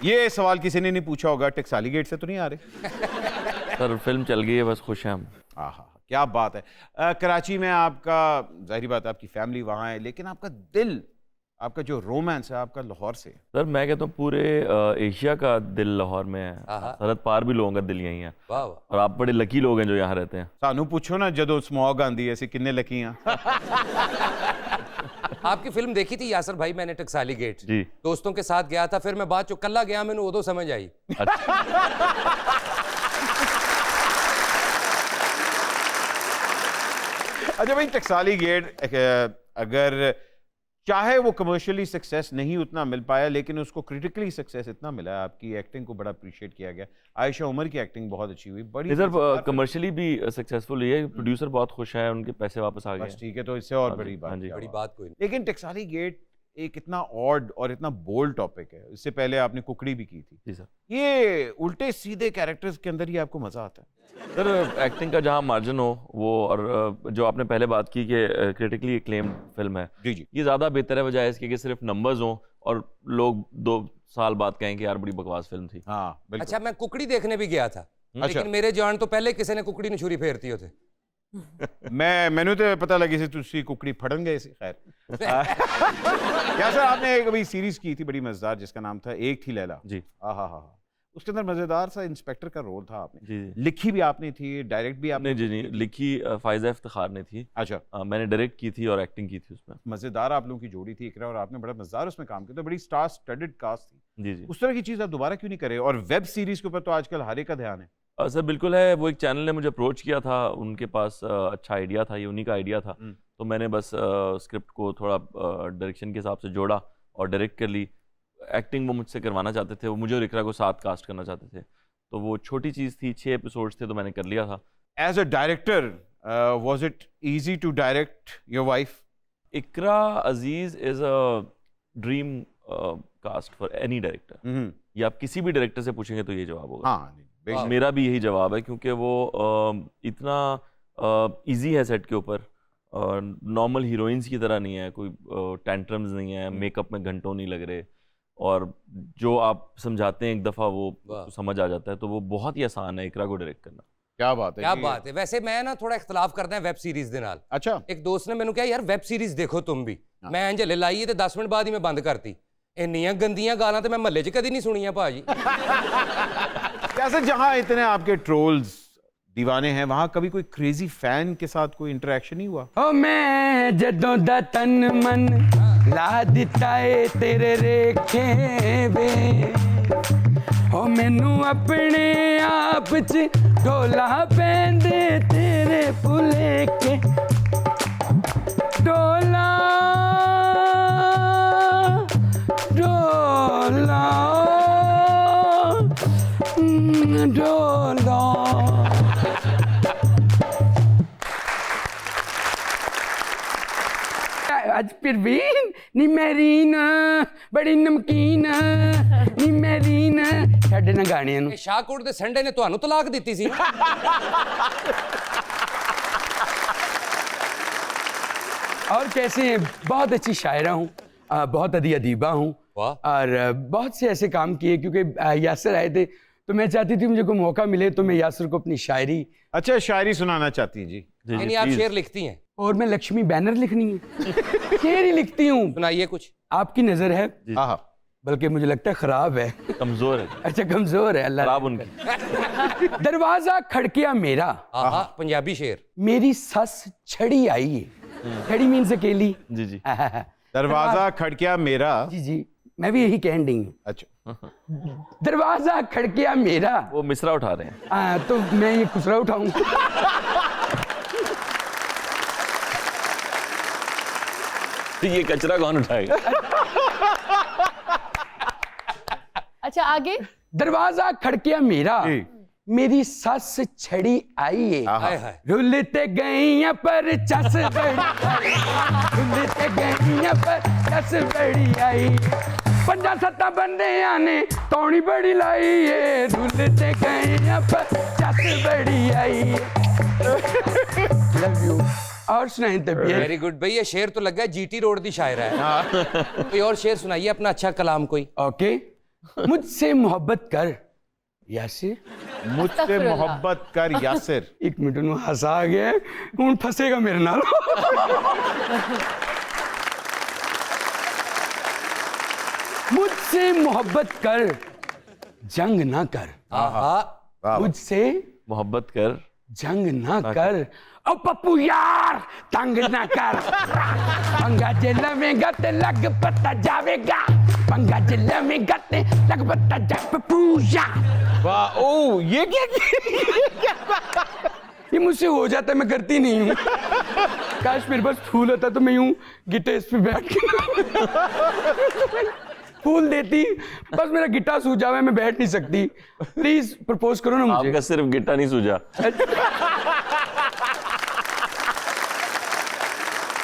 ये सवाल किसी ने नहीं पूछा होगा, टकसाली गेट से तो नहीं आ रहे? सर फिल्म चल गई है, बस खुश हैं हम। आहा, क्या बात है। कराची में आपका, जाहिर बात है आपकी फैमिली वहाँ है, लेकिन आपका दिल, आपका जो रोमांस है आपका लाहौर से। सर मैं कहता हूँ पूरे एशिया का दिल लाहौर में है, सरहद पार भी लोगों का दिल यहीं है। वाह और आप बड़े लकी लोग हैं जो यहाँ रहते हैं। सानू पूछो ना, जदों स्मॉग आंदी ऐसे किन्ने लकी हैं। आपकी फिल्म देखी थी यासर भाई मैंने, टकसाली गेट जी। दोस्तों के साथ गया था, फिर मैं बाद चो कल्ला गया, मैंने उदो समझ आई। अच्छा भाई, टकसाली गेट अगर चाहे वो कमर्शियली सक्सेस नहीं उतना मिल पाया, लेकिन उसको क्रिटिकली सक्सेस इतना मिला है, आपकी एक्टिंग को बड़ा अप्रिशिएट किया गया। आयशा उमर की एक्टिंग बहुत अच्छी हुई, बड़ी सर कमर्शियली भी सक्सेसफुल हुई है, प्रोड्यूसर बहुत खुश है, उनके पैसे वापस आ गए। बस ठीक है, तो इससे और बड़ी बात, बड़ी बात कोई नहीं। लेकिन टकसाली गेट एक इतना ऑड और इतना बोल्ड टॉपिक है। इससे पहले आपने कुकड़ी भी की थी। जी सर। ये उल्टे सीधे कैरेक्टर्स के अंदर ही आपको मजा आता है? सर एक्टिंग का जहाँ मार्जिन हो वो, और जो आपने पहले बात की कि क्रिटिकली एक्लेम्ड फिल्म है, जी जी, ये ज़्यादा बेहतर है बजाय इसके कि सिर्फ नंबर्स हों और लोग 2 साल बाद कहें कि यार बड़ी बकवास फिल्म थी। हाँ बिल्कुल। अच्छा, मैं कुकड़ी देखने भी गया था, लेकिन मेरे जान तो पहले किसी ने कुकड़ी ने छुरी फेरती होते। मैनू तो पता लगी सी तुसी कुकड़ी फड़न गए सी। खैर क्या सर, आपने एक अभी सीरीज की थी बड़ी मजेदार जिसका नाम था एक थी लैला। जी। हाँ, उसके अंदर मजेदार सा इंस्पेक्टर का रोल था आपने। जी। लिखी भी आपने थी, डायरेक्ट भी आपने? जी नहीं, लिखी फ़ाइज़ा इफ्तिखार ने थी। अच्छा। मैंने डायरेक्ट की थी और एक्टिंग की थी उसमें। मजेदार आप लोगों की जोड़ी थी इकरा, और आपने बड़ा मजेदार उसमें काम किया, तो बड़ी स्टार स्टडेड कास्ट थी। जी जी। उस तरह की चीज आप दोबारा क्यों नहीं करे? और वेब सीरीज के ऊपर तो आजकल हर एक का ध्यान है। सर बिल्कुल है, वो एक चैनल ने मुझे अप्रोच किया था, उनके पास अच्छा आइडिया था, ये उन्हीं का आइडिया था, तो मैंने बस स्क्रिप्ट को थोड़ा डायरेक्शन के हिसाब से जोड़ा और डायरेक्ट कर ली। एक्टिंग वो मुझसे करवाना चाहते थे, वो मुझे और इकरा को साथ कास्ट करना चाहते थे, तो वो छोटी चीज़ थी, 6 एपिसोड्स थे, तो मैंने कर लिया था। As a director was it easy to direct your wife? Iqra Aziz is a dream cast for any director. ये आप किसी भी डायरेक्टर से पूछेंगे तो ये जवाब होगा। हाँ, मेरा भी यही जवाब है, क्योंकि वो इतना इजी है सेट के ऊपर, नॉर्मल हीरोइंस की तरह नहीं है, कोई टेंट्रम्स नहीं है, मेकअप में घंटों नहीं लग रहे, और जो आप समझाते हैं एक दफ़ा वो समझ आ जाता है, तो वो बहुत ही आसान है इकरा को डायरेक्ट करना। क्या बात है, क्या बात है। वैसे मैं ना थोड़ा इख्तलाफ करदा है वेब सीरीज दे नाल। अच्छा। एक दोस्त ने मैंने कहा यार वेब सीरीज देखो तुम भी, मैं इंज हले लाई ते 10 मिनट बाद ही मैं बंद करती। इन्नियां गंदियां गालां ते मैं महल्ले च कदी नहीं सुनियां भाजी। कैसे, जहां इतने आपके ट्रोल्स दीवाने हैं, वहां कभी कोई क्रेजी फैन के साथ कोई इंटरेक्शन नहीं हुआ? ओ मैं जदों दा तन मन ला दिता है तेरे रेखे वे, ओ मैनू अपने आप च ढोला पैंदे तेरे भुलेखे, ढोला ढोला ढोला। आज परवीन नी मैरीन बड़ी नमकीन नी मैरीन छड्ड ना गाणियां नूं। शाहकोट दे संडे ने ਤੁਹਾਨੂੰ तलाक ਦਿੱਤੀ ਸੀ। और कैसे हैं? बहुत अच्छी शायरा हूँ, बहुत अदीबा हूँ, और बहुत से ऐसे काम किए, क्योंकि यासर आए थे तो मैं चाहती थी मुझे कोई मौका मिले तो मैं यासर को अपनी शायरी। अच्छा, शायरी सुनाना चाहती हैं जी? यानी आप शेर लिखती हैं? और मैं लक्ष्मी बैनर लिखनी है, शेर ही लिखती हूँ। सुनाइए कुछ। आपकी नजर है, हाँ, बल्कि मुझे लगता है खराब है। कमजोर है। अच्छा, कमजोर है, अल्लाह खराब उनकी। दरवाजा खड़किया मेरा, आहा, पंजाबी शेर। मेरी सस छड़ी आई है, छड़ी मीन्स अकेली। जी जी। दरवाजा खड़किया मेरा। जी जी, मैं भी यही कहन रही हूँ। अच्छा। दरवाजा खड़किया मेरा, वो मिसरा उठा रहे हैं। तो मैं ये खुसरा उठाऊंगा। तो ये कचरा कौन उठाएगा? अच्छा, आगे। दरवाजा खड़किया मेरा, मेरी सस छड़ी आई है, हाय हाय। रुलते गईया पर चस बड़ी, रुलते गईया पर चस बड़ी आई, 5-7 बंदियां ने तौणी बड़ी लाई है, रुलते गईया पर चस बड़ी आई। Love you. और सुनाए तबीयत? वेरी गुड भाई, ये शेर तो लगा है जीटी रोड दी शायरा है। कोई और शेर सुनाइए अपना अच्छा कलाम कोई। ओके। मुझसे मोहब्बत कर यासिर। मुझसे मोहब्बत कर यासिर। एक मिनट ਨੂੰ हंसा आ गया हूं फसेगा मेरे नाल। मुझसे मोहब्बत कर जंग ना कर। आहा मुझसे मोहब्बत कर जंग ना कर। ओ पप्पू यार तंग ना कर। पंगा जेल में गत लग पता जावेगा। पंगा जेल में गत लग पता जा पप्पू यार। वाह, ओ ये क्या ये मुझसे हो जाता है, मैं करती नहीं हूँ। काश मेरे पास फूल होता तो मैं यूं गिटार इस पे बैठ के फूल देती। बस मेरा गिटार सूझा हुआ है, मैं बैठ नहीं सकती। प्लीज प्रपोज करो ना मुझे। आपका सिर्फ गिट्टा नहीं सूझा।